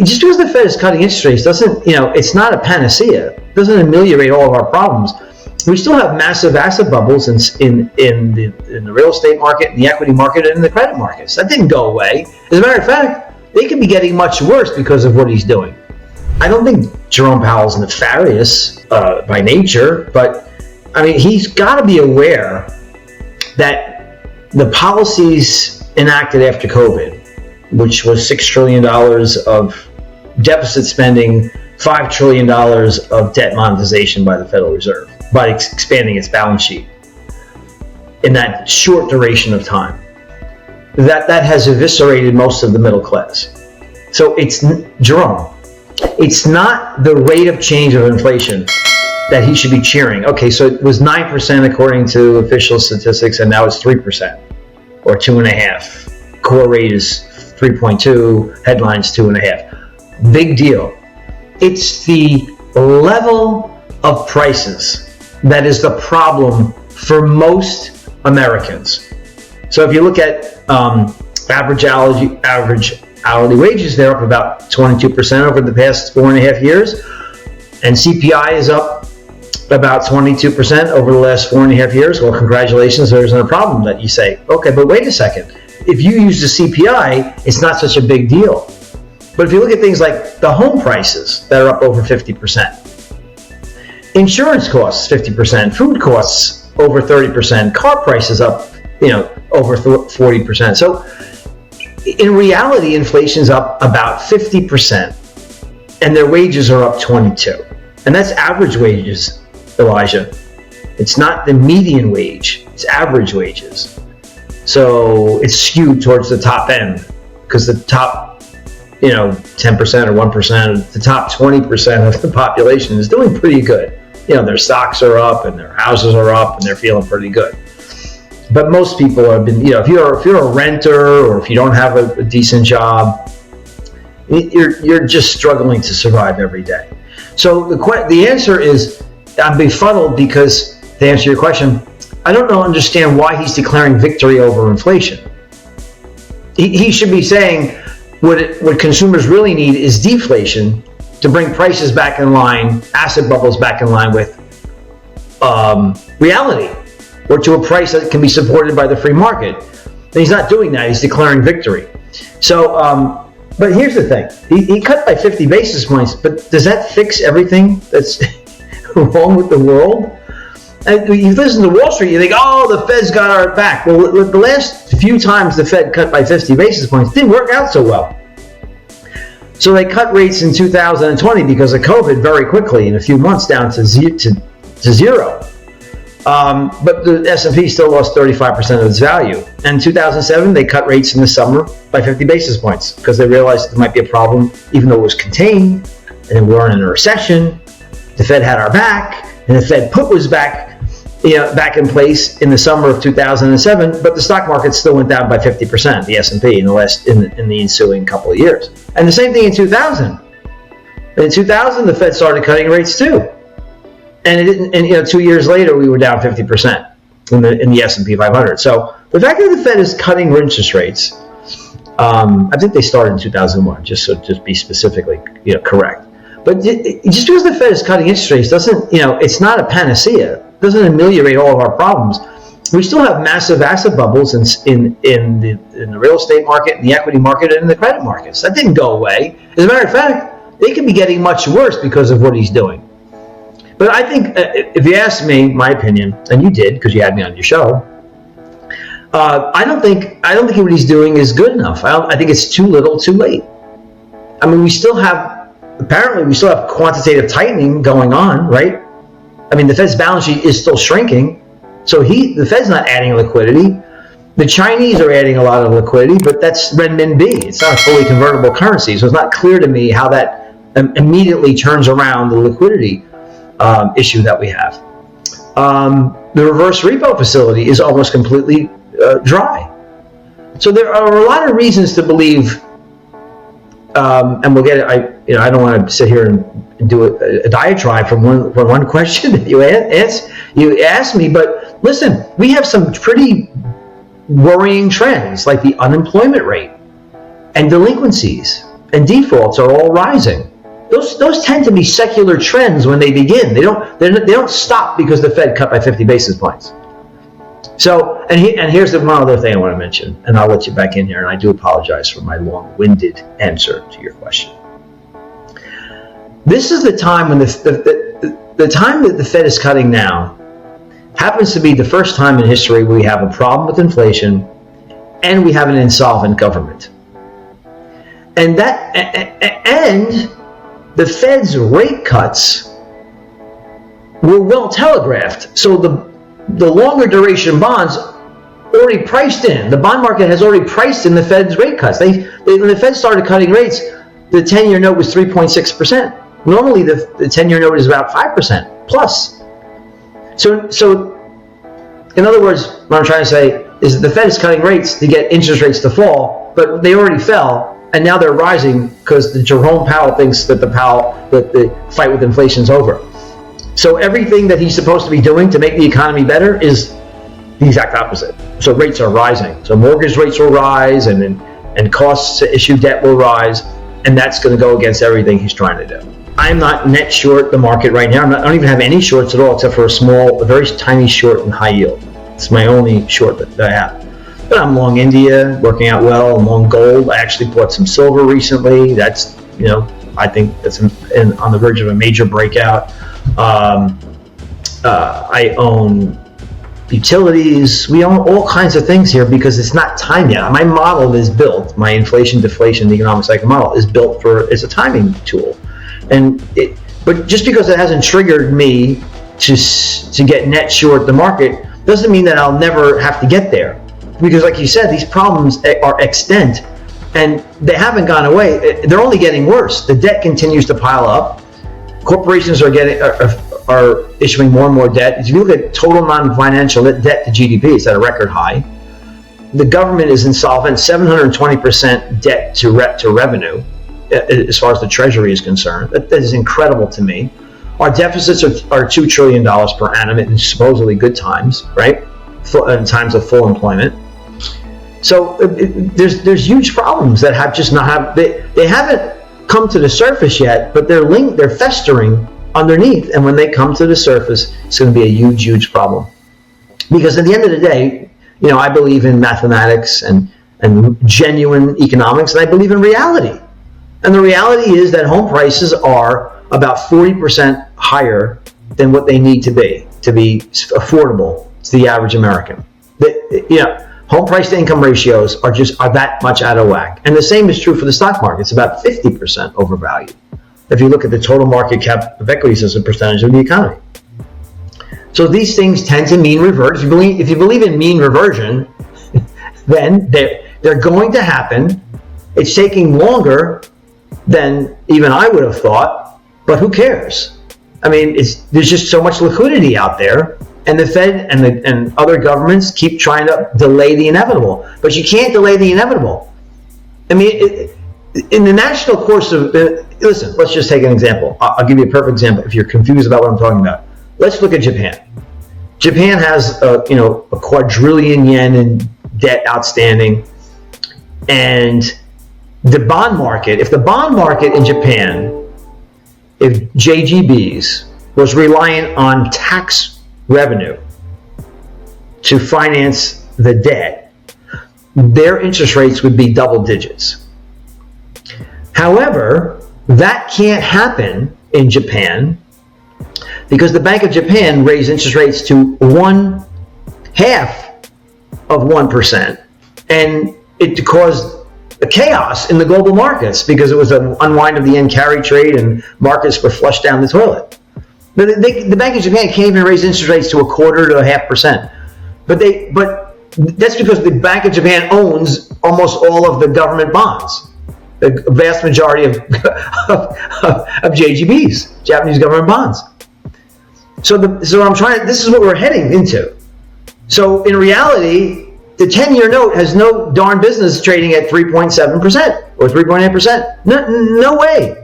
Just because the Fed is cutting interest rates doesn't, it's not a panacea. It doesn't ameliorate all of our problems. We still have massive asset bubbles in the real estate market, in the equity market, and in the credit markets. That didn't go away. As a matter of fact, they could be getting much worse because of what he's doing. I don't think Jerome Powell's nefarious by nature, but I mean, he's got to be aware that the policies enacted after COVID, which was $6 trillion of deficit spending, $5 trillion of debt monetization by the Federal Reserve, by expanding its balance sheet in that short duration of time, that has eviscerated most of the middle class. So it's, Jerome, it's not the rate of change of inflation that he should be cheering. Okay, so it was 9% according to official statistics, and now it's 3% or 2.5%. Core rate is 3.2, headlines 2.5. Big deal. It's the level of prices that is the problem for most Americans. So if you look at average hourly wages, they're up about 22% over the past 4.5 years, and CPI is up about 22% over the last 4.5 years. Well, congratulations, there's no problem that you say, okay, but wait a second. If you use the CPI, it's not such a big deal. But if you look at things like the home prices that are up over 50%, insurance costs 50%, food costs over 30%, car prices up, over 40%. So in reality, inflation's up about 50%, and their wages are up 22%. And that's average wages, Elijah. It's not the median wage, it's average wages. So it's skewed towards the top end, because the top, 10% or 1%, the top 20% of the population is doing pretty good. Their stocks are up and their houses are up and they're feeling pretty good. But most people have been, if you're a renter or if you don't have a decent job, you're just struggling to survive every day. So the answer is, I'm befuddled because, to answer your question, I don't understand why he's declaring victory over inflation. He should be saying what consumers really need is deflation to bring prices back in line, asset bubbles back in line with reality, or to a price that can be supported by the free market. And he's not doing that. He's declaring victory. So, but here's the thing. He cut by 50 basis points, but does that fix everything that's wrong with the world? And you listen to Wall Street, you think, oh, the Fed's got our back. Well, the last few times the Fed cut by 50 basis points didn't work out so well. So they cut rates in 2020 because of COVID very quickly, in a few months down to zero. But the S&P still lost 35% of its value. And in 2007, they cut rates in the summer by 50 basis points because they realized there might be a problem, even though it was contained, and we weren't in a recession. The Fed had our back, and the Fed put was back in place in the summer of 2007, but the stock market still went down by 50%, the S&P, in the ensuing couple of years. And the same thing in 2000. In 2000, the Fed started cutting rates too. And it didn't. And 2 years later, we were down 50% in the S&P 500. So the fact that the Fed is cutting interest rates, I think they started in 2001. Just be specifically correct. But just because the Fed is cutting interest rates doesn't, it's not a panacea. It doesn't ameliorate all of our problems. We still have massive asset bubbles in the real estate market, in the equity market, and in the credit markets. That didn't go away. As a matter of fact, they could be getting much worse because of what he's doing. But I think, if you ask me, my opinion, and you did because you had me on your show, I don't think what he's doing is good enough. I think it's too little, too late. I mean, we still have quantitative tightening going on, right? I mean, the Fed's balance sheet is still shrinking, so the Fed's not adding liquidity. The Chinese are adding a lot of liquidity, but that's renminbi. It's not a fully convertible currency, so it's not clear to me how that immediately turns around the liquidity issue that we have. The reverse repo facility is almost completely dry. So there are a lot of reasons to believe, and we'll get it. I don't want to sit here and do a diatribe from one question that you asked me. But listen, we have some pretty worrying trends, like the unemployment rate and delinquencies and defaults are all rising. Those tend to be secular trends when they begin. They don't stop because the Fed cut by 50 basis points. So, and here's the one other thing I want to mention, and I'll let you back in here, and I do apologize for my long-winded answer to your question. This is the time when the time that the Fed is cutting now happens to be the first time in history we have a problem with inflation and we have an insolvent government. And the Fed's rate cuts were well telegraphed. So the longer duration bonds already priced in. The bond market has already priced in the Fed's rate cuts. When the Fed started cutting rates, the 10-year note was 3.6%. Normally, the 10-year note is about 5% plus. So, in other words, what I'm trying to say is that the Fed is cutting rates to get interest rates to fall, but they already fell, and now they're rising because Jerome Powell thinks that the fight with inflation is over. So everything that he's supposed to be doing to make the economy better is the exact opposite. So rates are rising. So mortgage rates will rise, and costs to issue debt will rise, and that's going to go against everything he's trying to do. I'm not net short the market right now. I don't even have any shorts at all except for a very tiny short in high yield. It's my only short that I have. But I'm long India, working out well. I'm long gold. I actually bought some silver recently. That's, I think that's on the verge of a major breakout. I own utilities. We own all kinds of things here because it's not time yet. My model is built, my inflation, deflation, economic cycle model is built as a timing tool. But just because it hasn't triggered me to get net short the market doesn't mean that I'll never have to get there. Because like you said, these problems are extant and they haven't gone away. They're only getting worse. The debt continues to pile up. Corporations are issuing more and more debt. If you look at total non-financial debt to GDP, it's at a record high. The government is insolvent, 720% debt to revenue, as far as the Treasury is concerned. That is incredible to me. Our deficits are $2 trillion per annum in supposedly good times, right? In times of full employment. So there's huge problems that have just they haven't come to the surface yet, but they're festering underneath, and when they come to the surface, it's going to be a huge, huge problem. Because at the end of the day, I believe in mathematics and genuine economics, and I believe in reality. And the reality is that home prices are about 40% higher than what they need to be affordable to the average American. Home price to income ratios are that much out of whack. And the same is true for the stock market. It's about 50% overvalued if you look at the total market cap of equities as a percentage of the economy. So these things tend to mean revert. If you believe in mean reversion, then they're going to happen. It's taking longer than even I would have thought, but who cares? I mean, there's just so much liquidity out there, and the Fed and other governments keep trying to delay the inevitable. But you can't delay the inevitable. I mean, in the national course of listen, let's just take an example. I'll give you a perfect example if you're confused about what I'm talking about. Let's look at Japan. Japan has a quadrillion yen in debt outstanding, and the bond market. If the bond market in Japan, if JGBs was reliant on tax revenue to finance the debt, their interest rates would be double digits. However, that can't happen in Japan because the Bank of Japan raised interest rates to 1/2 of 1%, and it caused a chaos in the global markets because it was an unwind of the yen carry trade and markets were flushed down the toilet. The Bank of Japan can't even raise interest rates to 1/4 to 1/2%. But that's because the Bank of Japan owns almost all of the government bonds, the vast majority of JGBs, Japanese government bonds. So this is what we're heading into. So in reality, the 10-year note has no darn business trading at 3.7% or 3.8%. No way.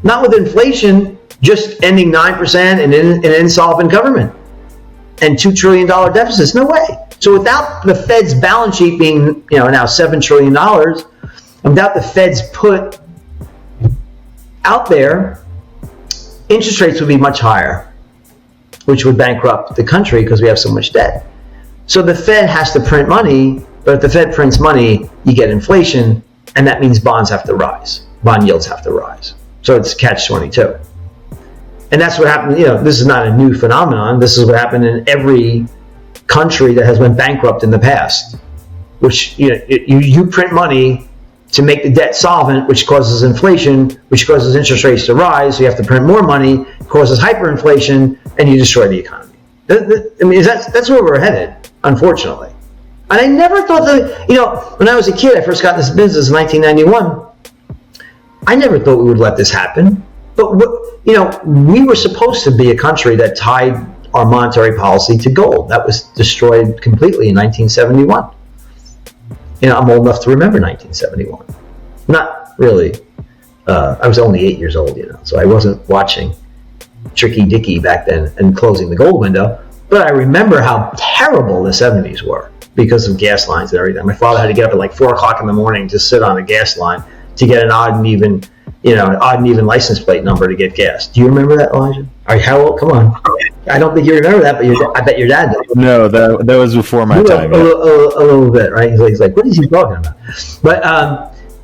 Not with inflation just ending 9% and an insolvent government and $2 trillion deficits. No way. So without the Fed's balance sheet being now $7 trillion, without the Fed's put out there, interest rates would be much higher, which would bankrupt the country because we have so much debt. So the Fed has to print money, but if the Fed prints money, you get inflation, and that means bonds have to rise. Bond yields have to rise. So it's catch-22. And that's what happened. This is not a new phenomenon. This is what happened in every country that has went bankrupt in the past, which you print money to make the debt solvent, which causes inflation, which causes interest rates to rise. So you have to print more money, causes hyperinflation, and you destroy the economy. That's where we're headed, unfortunately. And I never thought that, when I was a kid, I first got in this business in 1991. I never thought we would let this happen. But, we were supposed to be a country that tied our monetary policy to gold. That was destroyed completely in 1971. I'm old enough to remember 1971. Not really. I was only 8 years old, so I wasn't watching Tricky Dicky back then and closing the gold window. But I remember how terrible the 70s were because of gas lines and everything. My father had to get up at like 4 o'clock in the morning to sit on a gas line to get an odd and even license plate number to get gas. Do you remember that, Elijah? How old? Come on. I don't think you remember that, but I bet your dad does. No, that was before my time. A little bit, right? He's like, what is he talking about?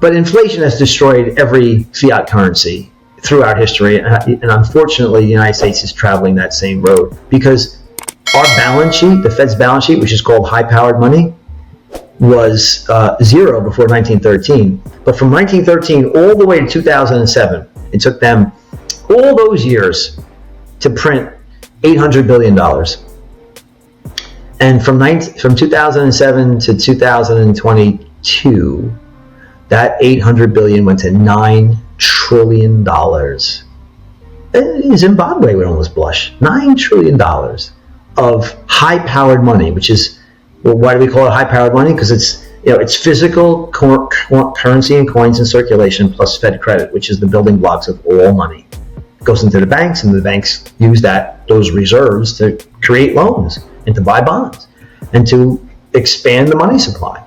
But inflation has destroyed every fiat currency throughout history, and unfortunately, the United States is traveling that same road because our balance sheet, the Fed's balance sheet, which is called high-powered money, was zero before 1913. But from 1913 all the way to 2007, it took them all those years to print $800 billion. And from 2007 to 2022, that $800 billion went to $9 trillion. Zimbabwe would almost blush. $9 trillion of high-powered money, which is, why do we call it high-powered money? Because it's physical currency and coins in circulation plus Fed credit, which is the building blocks of all money. It goes into the banks, and the banks use those reserves to create loans and to buy bonds and to expand the money supply.